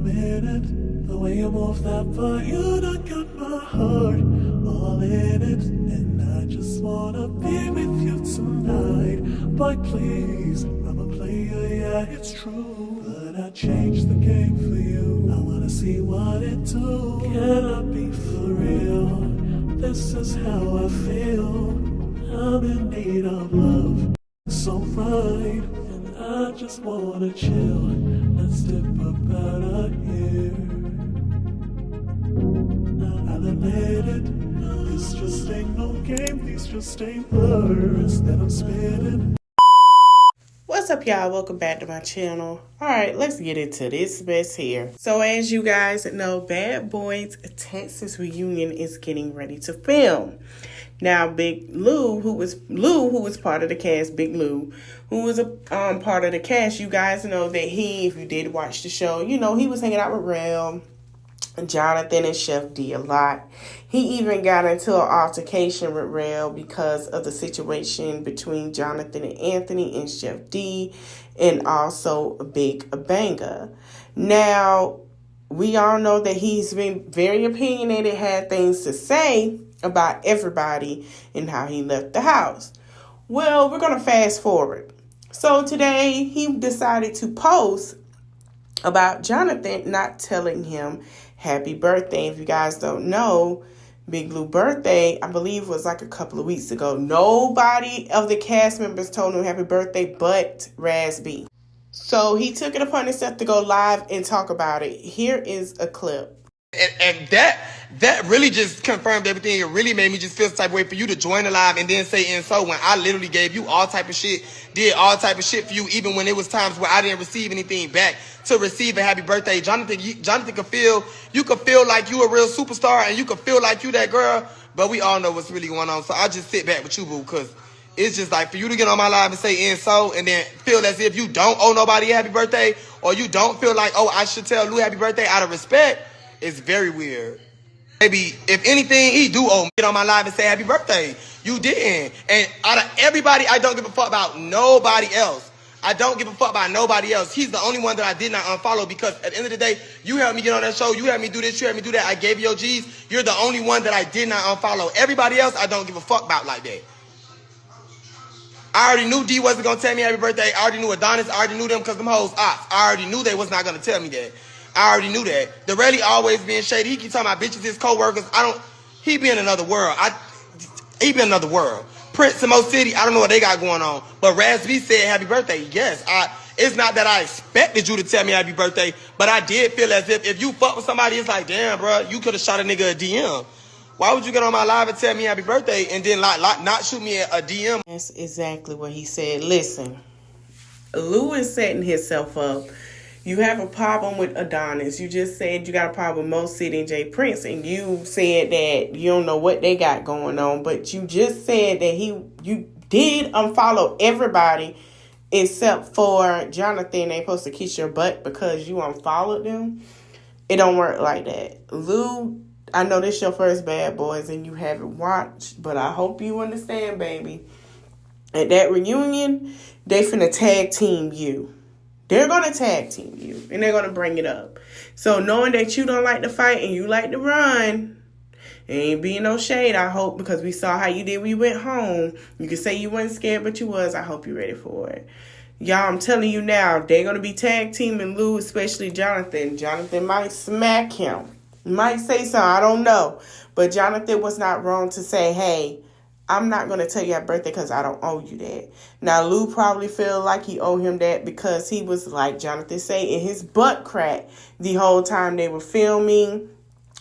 minute. The way you move that body, you done got my heart all in it. And I just wanna be with you tonight. But please, I'm a player, yeah, it's true. But I changed the game for you. I wanna see what it do. Can I be for real? This is how I feel. I'm in need of love. So right, and I just wanna chill. Let's dip up out of here. I'll admit it, this just ain't no game. These just ain't words that I'm spitting. What's up, y'all? Welcome back to my channel. Alright, let's get into this mess here. So as you guys know, Bad Boys Texas reunion is getting ready to film. Now, Big Lou, who was part of the cast, Big Lou, who was a part of the cast, you guys know that if you did watch the show, you know he was hanging out with Rel, Johnathan, and Chef D a lot. He even got into an altercation with Rel because of the situation between Johnathan and Anthony and Chef D, and also Big Banga. Now, we all know that he's been very opinionated, had things to say about everybody and how he left the house. Well, we're going to fast forward. So today he decided to post about Johnathan not telling him happy birthday. If you guys don't know, Big Lou's birthday, I believe, was like a couple of weeks ago. Nobody of the cast members told him happy birthday but Raz B. So he took it upon himself to go live and talk about it. Here is a clip. And that really just confirmed everything. It really made me just feel the type of way for you to join the live and then say and so when I literally gave you all type of shit, did all type of shit for you, even when it was times where I didn't receive anything back to receive a happy birthday. Johnathan could feel, you could feel like you a real superstar and you could feel like you that girl, but we all know what's really going on. So I just sit back with you, boo, because it's just like for you to get on my live and say and so and then feel as if you don't owe nobody a happy birthday or you don't feel like, oh, I should tell Lou happy birthday out of respect. It's very weird. Maybe, if anything, he do owe me. Get on my live and say happy birthday. You didn't. And out of everybody, I don't give a fuck about nobody else. I don't give a fuck about nobody else. He's the only one that I did not unfollow because at the end of the day, you helped me get on that show. You helped me do this. You helped me do that. I gave you your G's. You're the only one that I did not unfollow. Everybody else, I don't give a fuck about like that. I already knew D wasn't going to tell me happy birthday. I already knew Adonis. I already knew them because them hoes ops. I already knew they was not going to tell me that. I already knew that. The Relly always being shady. He keep talking about bitches, his co-workers. He be in another world. He be in another world. Prince and Mo City, I don't know what they got going on. But Raz B said happy birthday. Yes, it's not that I expected you to tell me happy birthday, but I did feel as if you fuck with somebody, it's like, damn, bro, you could have shot a nigga a DM. Why would you get on my live and tell me happy birthday and then not shoot me a DM? That's exactly what he said. Listen, Lou is setting himself up. You have a problem with Adonis. You just said you got a problem with Mo City and Jay Prince, and you said that you don't know what they got going on, but you just said that you did unfollow everybody except for Johnathan. They supposed to kiss your butt because you unfollowed them. It don't work like that. Lou, I know this your first Bad Boys and you haven't watched, but I hope you understand, baby. At that reunion, they finna tag team you. They're going to tag team you, and they're going to bring it up. So knowing that you don't like to fight and you like to run, ain't being no shade, I hope, because we saw how you did when you went home. You can say you weren't scared, but you was. I hope you're ready for it. Y'all, I'm telling you now, they're going to be tag teaming Lou, especially Johnathan. Johnathan might smack him. Might say something, I don't know. But Johnathan was not wrong to say, hey, I'm not going to tell you happy birthday because I don't owe you that. Now, Lou probably feel like he owed him that because he was, like Johnathan say, in his butt crack the whole time they were filming,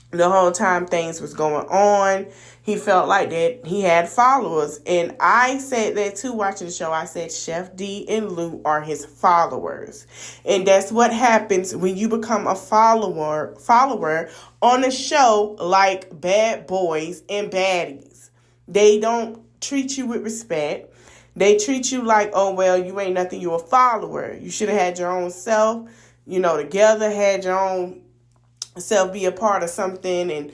the whole time things was going on. He felt like that he had followers. And I said that too watching the show. I said Chef D and Lou are his followers. And that's what happens when you become a follower on a show like Bad Boys and Baddies. They don't treat you with respect. They treat you like, oh, well, you ain't nothing. You a follower. You should have had your own self, together, had your own self be a part of something, and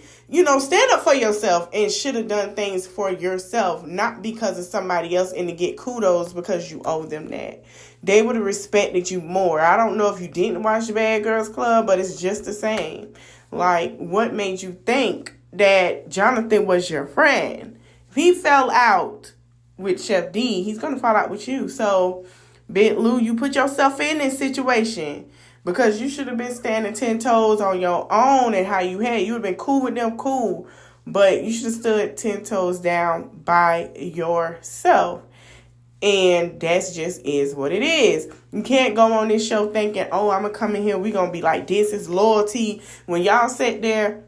stand up for yourself and should have done things for yourself, not because of somebody else, and to get kudos because you owe them that. They would have respected you more. I don't know if you didn't watch the Bad Girls Club, but it's just the same. Like, what made you think that Johnathan was your friend? If he fell out with Chef D, he's gonna fall out with you. So Big Lou, you put yourself in this situation because you should have been standing 10 toes on your own, and how you would have been cool with them, cool. But you should have stood 10 toes down by yourself. And that's just is what it is. You can't go on this show thinking, oh, I'm going to come in here, we're going to be like, this is loyalty. When y'all sat there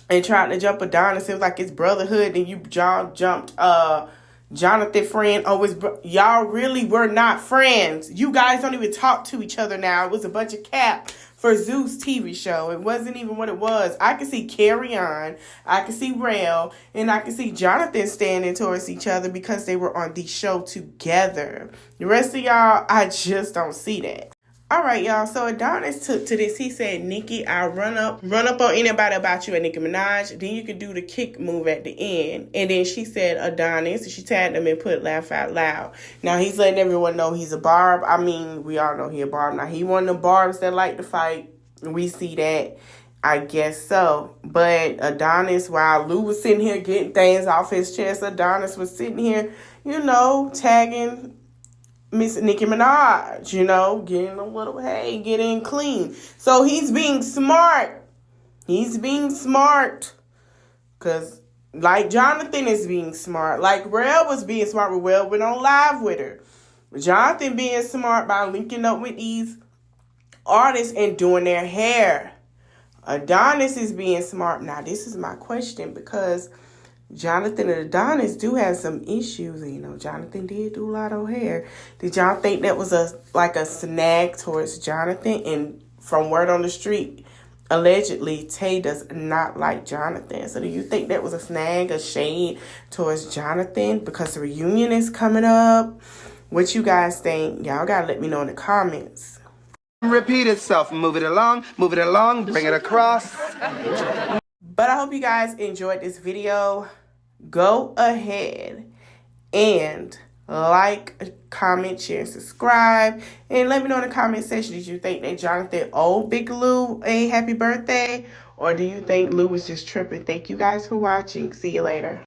and tried to jump Adonis, it was like it's brotherhood, and you jumped Johnathan friend. Oh, y'all really were not friends. You guys don't even talk to each other now. It was a bunch of cap for Zeus TV show. It wasn't even what it was. I could see Carry On, I could see Rail, and I could see Johnathan standing towards each other because they were on the show together. The rest of y'all, I just don't see that. All right, y'all. So Adonis took to this. He said, Nicki, I'll run up on anybody about you and Nicki Minaj. Then you could do the kick move at the end. And then she said, Adonis, and she tagged him and put laugh out loud. Now he's letting everyone know he's a barb. I mean, we all know he a barb. Now he one of the barbs that like to fight. We see that. I guess so. But Adonis, while Lou was sitting here getting things off his chest, Adonis was sitting here, tagging Miss Nicki Minaj, getting a little, hey, getting clean. So he's being smart. He's being smart. Because, like, Johnathan is being smart. Like, Rel was being smart, but Rel went on live with her. Johnathan being smart by linking up with these artists and doing their hair. Adonis is being smart. Now, this is my question, because Johnathan and Adonis do have some issues. Johnathan did do a lot of hair. Did y'all think that was a snag towards Johnathan? And from word on the street, allegedly, Tay does not like Johnathan. So do you think that was a snag, a shade towards Johnathan? Because the reunion is coming up. What you guys think? Y'all gotta let me know in the comments. Repeat itself. Move it along, bring it across. But I hope you guys enjoyed this video. Go ahead and like, comment, share, and subscribe. And let me know in the comment section, did you think that Johnathan owed Big Lou a happy birthday? Or do you think Lou was just tripping? Thank you guys for watching. See you later.